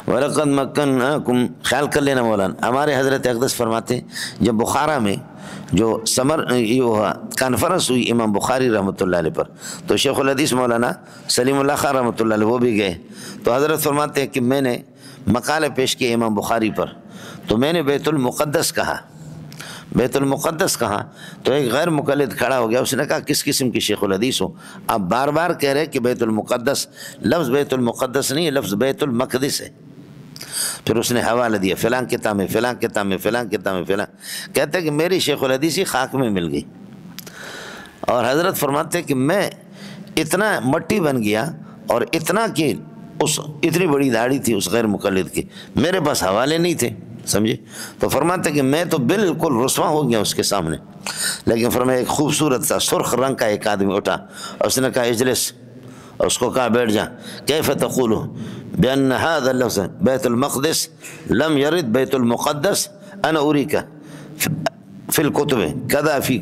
وَلَقَدْ مَكَّنَّاكُمْ، خیال کر لینا مولانا، ہمارے حضرت اقدس فرماتے ہیں جب بخارا میں جو کانفرنس ہوئی امام بخاری رحمۃ اللہ علیہ پر، تو شیخ الحدیث مولانا سلیم اللہ خان رحمۃ اللہ علیہ وہ بھی گئے، تو حضرت فرماتے ہیں کہ میں نے مقالہ پیش کیا امام بخاری پر، تو میں نے بیت المقدس کہا، بیت المقدس کہا، تو ایک غیر مقلد کھڑا ہو گیا، اس نے کہا کس قسم کی شیخ الحدیث ہو، آپ بار بار کہہ رہے کہ بیت المقدس، لفظ بیت المقدس نہیں ہے، لفظ بیت المقدس ہے۔ پھر اس نے حوالہ دیا فلاں کتاب میں، فلاں کتاب میں، فلاں کتاب میں، فلاں، کہتے ہیں کہ میری شیخ الحدیثی خاک میں مل گئی، اور حضرت فرماتے ہیں کہ میں اتنا مٹی بن گیا اور اتنا کہ اتنی بڑی داڑھی تھی اس غیر مقلد کی، میرے پاس حوالے نہیں تھے، سمجھے؟ تو فرماتے کہ میں تو بالکل رسوا ہو گیا اس کے سامنے، لیکن فرمایا ایک خوبصورت سا سرخ رنگ کا ایک آدمی اٹھا، اور اس نے کہا اجلس، اور اس کو کہا بیٹھ جا، کیف تقول بأن هذا اللفظ بیت المقدس لم يرد بیت المقدس انا اریک فی الکتب کذا فی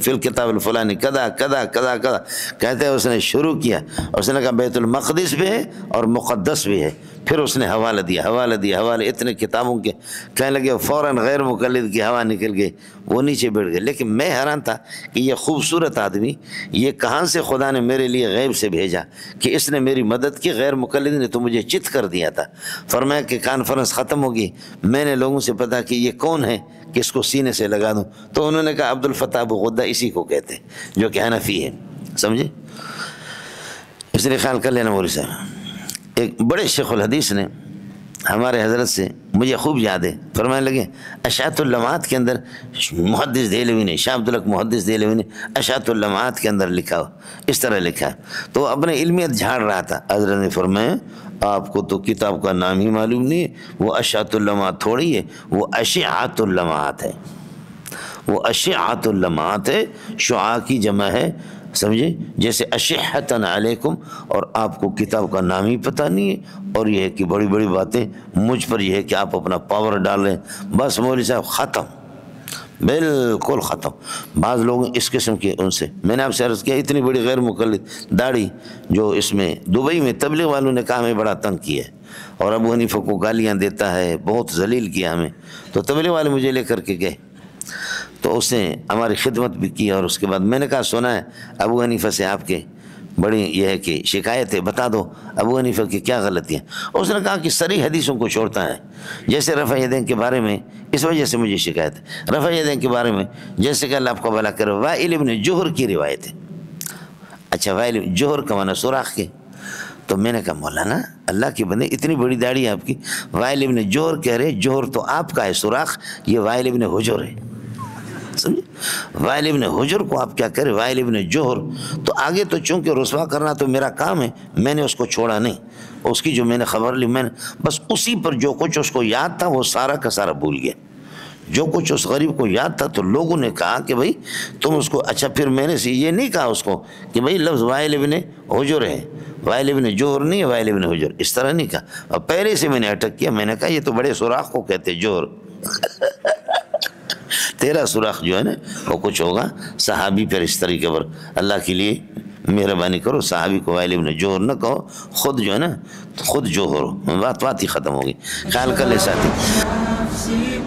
الکتاب الفلانی کذا کذا کذا کذا، کہتے ہیں اس نے شروع کیا، اس نے کہا بیت المقدس بھی ہے اور مقدس بھی ہے، پھر اس نے حوالہ دیا، حوالہ دیا، حوالے اتنے کتابوں کے، کہنے لگے فوراً غیر مقلد کی ہوا نکل گئی، وہ نیچے بیٹھ گئے۔ لیکن میں حیران تھا کہ یہ خوبصورت آدمی یہ کہاں سے خدا نے میرے لیے غیب سے بھیجا کہ اس نے میری مدد کی، غیر مقلد نے تو مجھے چت کر دیا تھا۔ فرمایا کہ کانفرنس ختم ہوگی، میں نے لوگوں سے پتا کہ یہ کون ہے کہ اس کو سینے سے لگا دوں، تو انہوں نے کہا عبد الفتاح ابو غدہ اسی کو کہتے ہیں جو کہ حنفی ہے، سمجھے؟ اس لیے خیال کر لینا مولوی صاحب۔ ایک بڑے شیخ الحدیث نے ہمارے حضرت سے، مجھے خوب یاد ہے، فرمانے لگے اشاعت اللمعات کے اندر محدث دہلوی نے، شاہ عبدالحق محدث دہلوی نے اشاعت اللمعات کے اندر لکھا ہو، اس طرح لکھا ہے، تو وہ اپنے علمیت جھاڑ رہا تھا، حضرت نے فرمایا آپ کو تو کتاب کا نام ہی معلوم نہیں ہے، وہ اشاعت اللمعات تھوڑی ہے، وہ اشعات اللمعات ہے، وہ اشعات اللمعات ہے، شعاع کی جمع ہے، سمجھے؟ جیسے اشحتن علیکم، اور آپ کو کتاب کا نام ہی پتہ نہیں ہے، اور یہ ہے کہ بڑی بڑی باتیں مجھ پر یہ ہے کہ آپ اپنا پاور ڈال رہے ہیں، بس مولوی صاحب ختم، بالکل ختم۔ بعض لوگ اس قسم کے، ان سے میں نے آپ سے عرض کیا اتنی بڑی غیر مقلد داڑھی، جو اس میں دبئی میں تبلیغ والوں نے کہا ہمیں بڑا تنگ کیا ہے، اور ابو حنیفہ کو گالیاں دیتا ہے، بہت ذلیل کیا ہمیں، تو تبلیغ والے مجھے لے کر کے گئے، تو اس نے ہماری خدمت بھی کی، اور اس کے بعد میں نے کہا سنا ہے ابو حنیفہ سے آپ کے بڑی یہ ہے کہ شکایت ہے، بتا دو ابو حنیفہ کی کیا غلطیاں۔ اس نے کہا کہ صریح حدیثوں کو چھوڑتا ہے، جیسے رفع یدین کے بارے میں، اس وجہ سے مجھے شکایت ہے، رفع یدین کے بارے میں جیسے کہ اللہ آپ کو بھلا کرے، وائل ابن جوہر کی روایت ہے۔ اچھا، وائل جوہر کا معنی سوراخ کے، تو میں نے کہا مولانا اللہ کی بندے اتنی بڑی داڑھی ہے آپ کی، وائل ابن جوہر کہہ رہے، جوہر تو آپ کا ہے، سوراخ یہ وائل ابن حجر ہے، سمجھے؟ وائل ابن حجر کو آپ کیا کرے، وائل ابن جوہر، تو آگے تو چونکہ رسوا کرنا تو میرا کام ہے، میں نے اس کو چھوڑا نہیں، اس کی جو میں نے خبر لی، میں نے بس اسی پر جو کچھ اس کو یاد تھا وہ سارا کا سارا بھول گیا، جو کچھ اس غریب کو یاد تھا، تو لوگوں نے کہا کہ بھائی تم اس کو، اچھا پھر میں نے یہ نہیں کہا اس کو کہ بھائی لفظ وائل ابن حجر ہے، وائل ابن جوہر نہیں ہے، وائل ابن حجر، اس طرح نہیں کہا، اور پہلے سے میں نے اٹک کیا، میں نے کہا یہ تو بڑے سوراخ کو کہتے جوہر تیرا سوراخ جو ہے نا وہ کچھ ہوگا، صحابی پر اس طریقے پر اللہ کے لیے مہربانی کرو، صحابی کو وائل ابن جوہر نہ کہو، خود جو ہے نا خود جوہر ہو، بات ہی ختم ہوگی۔ خیال کر لے ساتھی۔